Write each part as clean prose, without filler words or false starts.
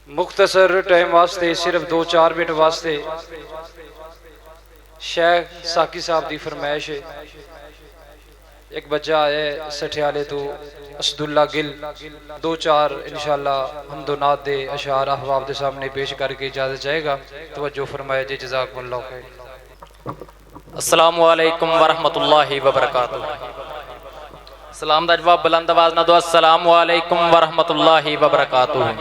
मुख्तसर टाइम वास्ते सिर्फ 2-4 मिनट वास्ते शेख साकी साहब की फरमाइश है। एक बच्चा है सठियाले तो असदुल्ला गिल 2-4 इंशाल्लाह हमदोनात दे अशार अहबाब के सामने पेश करके इजाजत जाएगा। तवज्जो फरमाए जी, जज़ाकुमुल्लाह खैर। अस्सलामु अलैकुम वरहमतुल्लाहि वबरकातुहू। सलाम दा जवाब बुलंद आवाज ना दो, अस्सलामु अलैकुम वरहमतुल्लाहि वबरकातुहू।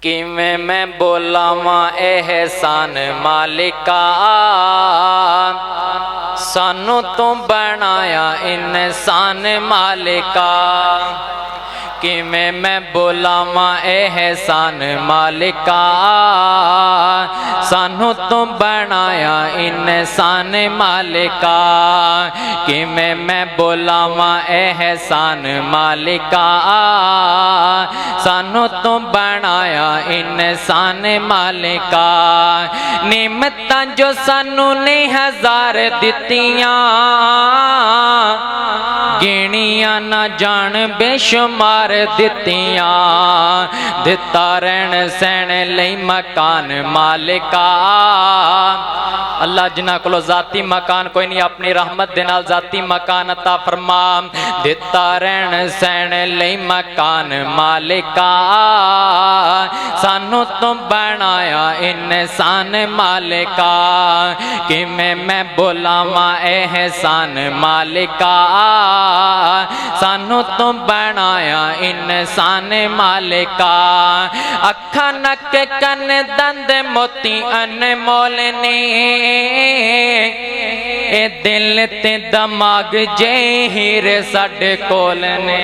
किवें मैं बोलावा एहसान मालिका, सानू तू बनाया इंसान मालिका। किवें मैं बोलावा एहसान मालिका, सानू तू बनाया इंसान मालिका। किवें मैं बोलावा एहसान मालिका, सानू तू बनाया इंसान मालिका। निमतां जो सानू ने हजार दित्तियां, गिणियां ना जान बेशुमार दित्तियां। दिता रहन सहन लई मकान मालिका, अल्लाह जिन्हां कोलों जाती मकान कोई नहीं, अपनी रहमत दे नाल जाती मकान अता फरमा। दिता रहन सहन लई मकान मालिका, सानू तो बनाया इंसान मालिका। किवें मैं बोलावा एहसान मालिका, सानू तो बनाया इंसान मालिका। अखा नक कन दंद मोती अनमोल ने, ए दिल ते दिमाग जे हीरे साडे कोल ने।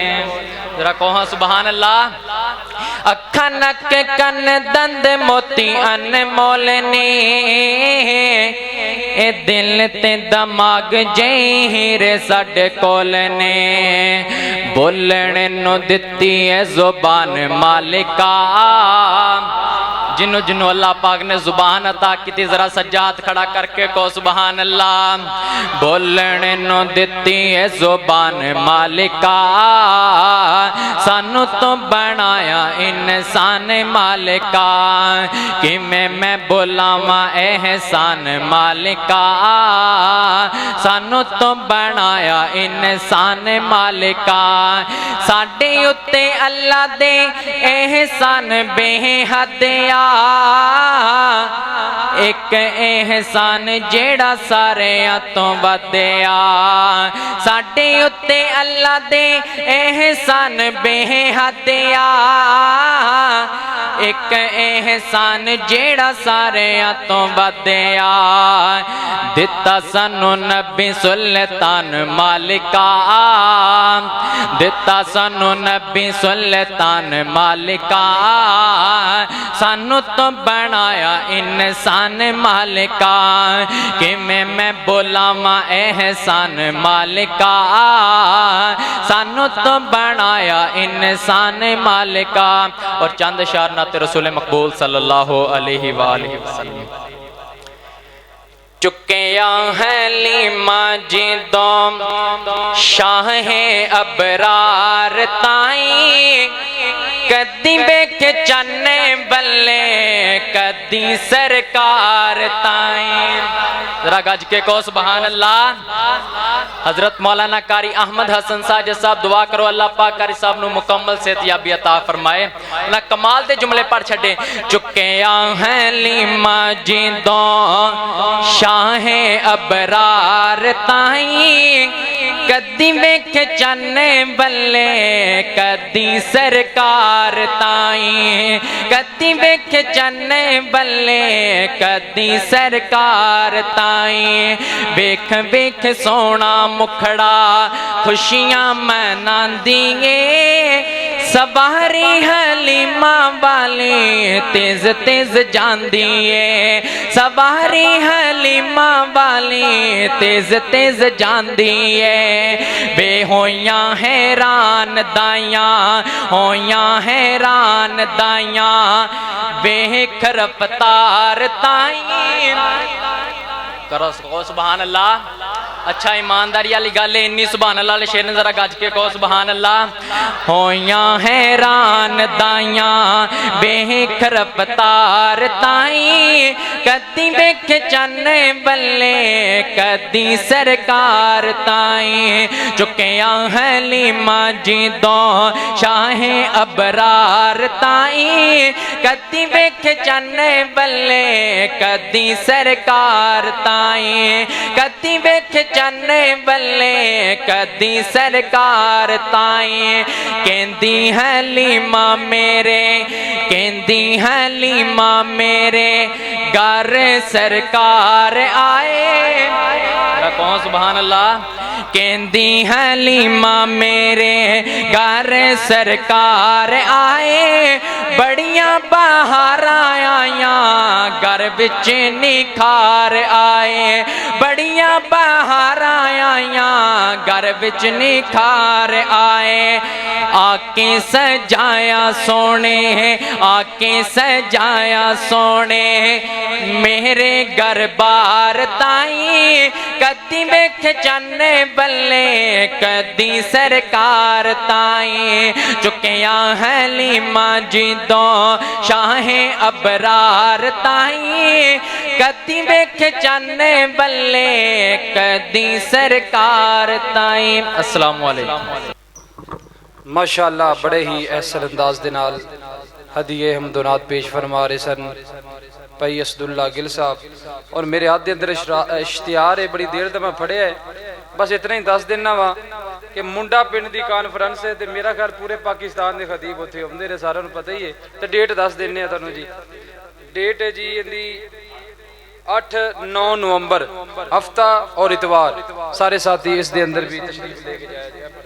जरा कहो सुभान अल्लाह। अखा नक कन दंद मोती अनमोल ने, ए दिल ते दिमाग जे हीरे साडे कोल ने। बोलण नू दित्ती है जुबान मालिका, जिन्हों जिन्हों अल्लाह पाक ने जुबान अता की, जरा सज्जाद खड़ा करके को सुभान अल्लाह। बोलण नू दित्ती है जुबान मालिका, सानू तो बनाया इंसान मालिका। किवें मैं बोलावा एहसान मालिका, सानू तो बनाया इंसान मालिका। साडे उत्ते अल्लाह दे एहसान बेहदिया, एक एहसान जेड़ा सारियां तो वधिया। साडे उत्ते अल्लाह दे एहसान बेहदिया, एक एहसान जेड़ा सारियां तो वधिया। दिता सानू नबी सुल्तान मालिका, दिता सानू नबी सुल्तान मालिका, सानू तो बनाया इंसान मालिका। किवें मैं बोलावा एहसान मालिका, सानू तो बनाया इंसान मालिका। और चंद शार नाते रसूल मकबूल सल्लल्लाहु अलैहि वसल्लम। चुकिया है लीमा जिदों शाह अबरार ताई, कदी बेख चन्ने बल्ले कदी सरकार ताई। जरा गज के को सुभान अल्लाह। हजरत मौलाना कारी अहमद हसन साज साहब दुआ करो अल्लाह पाक कारी साहब नु मुकम्मल सेहतयाबी अता फरमाए। ना कमाल दे जुमले पढ़ छड़े। चुकिया है लीमा जिदों शाह अबरार ताई, कदी वेख चन्ने बल्ले कदी सरकार ताई। कदी वेख चन्ने बल्ले कदी सरकार ताई। वेख वेख सोना मुखड़ा खुशियां मनांदिए, सवारी हलीमा वाली तेज तेज जांदी है। सवारी हलीमा वाली तेज तेज जांदी है। बे होइयां हैरान दाइयां, होइयां हैरान दाइयां, वेख रफ्तार ताई। करो सुभान अल्लाह। अच्छा ईमानदारी वाली गल है इन्नी सुभान अल्लाह शेर ने जरा गज के कहो सुभान अल्लाह। होया हैरान दाइया बेख रफ्तार ताई कदी बेख चन्न बल्ले कदी सरकार ताई चुकिया हलीमा जी दो शाहे अबरार ताई कदी बेख चन्न बल्ले कदी सरकार ताई कदी बेख चन्न बल्ले कदी सरकार ताई कहंदी हलीमा मेरे कहंदी हलीमा मेरे घर सरकार आए कौन सुभान अल्लाह। कहंदी हलीमा मेरे घर सरकार आए बड़ियां बहारां आईयां घर विच निखार आए बड़ियां बहारां आईयां घर विच निखार आए आके सजाया सोने आके सजाया सोने मेरे घर बार ताई कदी बेख चन्न बल्ले कदी सरकार ताई चुकिया हलीमा जी दो शाहे अबरार ताई कदी बेख चन्न बल्ले कदी सरकार ताई। अस्सलाम वालेकुम। माशाअल्लाह बड़े ही ऐसर अंदाज दे नाल हदीए हमदोनात पेश फरमा रहे सन भाई असदुल्ला गिल साहब और मेरे हाथ के अंदर इश्तिहार है बड़ी देर तक मैं फड़िया है बस इतना ही दस देना वा कि मुंडा पिंड की कानफ्रेंस है तो मेरा ख्याल पूरे पाकिस्तान के खतीब उत्थे आउंदे ने सारिਆਂ ਨੂੰ पता ही है तो डेट दस देने आ तुहानू जी डेट है जी इहदी 8-9 नवंबर हफ्ता और इतवार सारे साथी इस दे अंदर भी तशरीफ लेके जाया जाए।